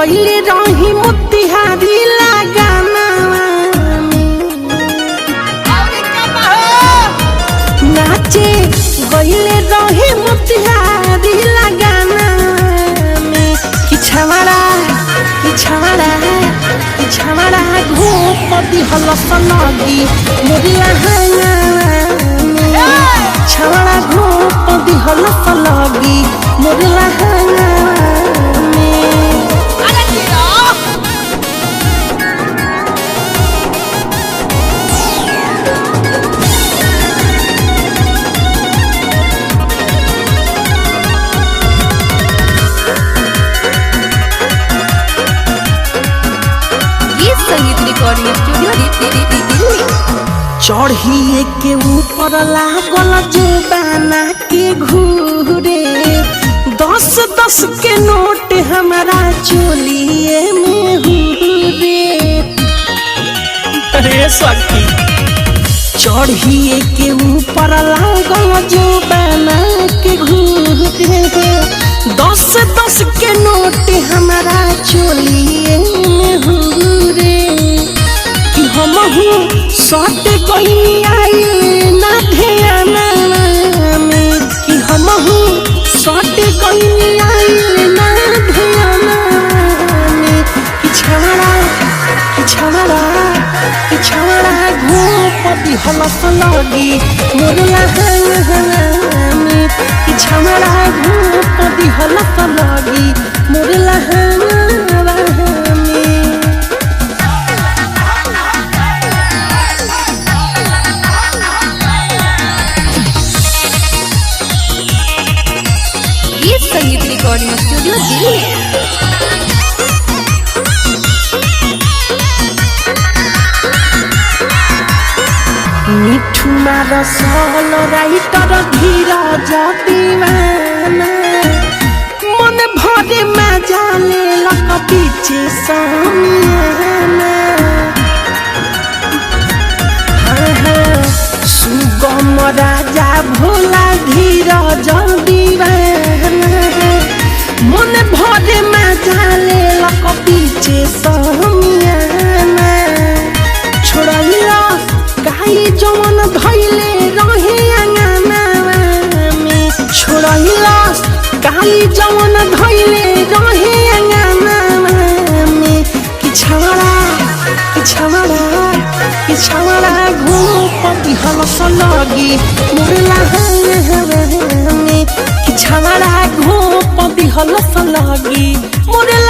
गईले रही मोतिहारी लगाना नाचे गईले रही मोतिहारी लगाना में कि छवाड़ा घोपदी हलस लगी मोरिया छवाड़ा घोपदी हलस लगी मोरिया चढ़िए के ऊपर लागल जुबाना के घूरे 10-10 के नोट हमारा चोलिए में हुरे। अरे सखी चढ़िए के ऊपर लागल जुबाना के घूरे 10-10 के नोट हमारा चोलिए में हुरे। हम सट कहीं आई ना ध्याना में कि हम सट कहीं आई ना ध्याना में कि छवाड़ा घोपदी हलस लगी मोरला में कि छवाड़ा घोपदी हलस लगी मोरला संगीत रिकॉर्डिंग स्टूडियो दिल्ली। मिठू रसल राइटर धीरज दीवाना मन भरे मजा लेलक पीछे सामियाना। सुगम राजा भोला धीरज दीवाना मन भरे मजा लेलक पीछे सामियाना। छोड़िया गाई जवन धैले रहे अंगना में छोड़िया गाई जवन धैले रहे अंगना में कि छवाड़ा घोपदी हलस लगी मोरला में कि छवाड़ा घोपदी हलस लगी मोरला।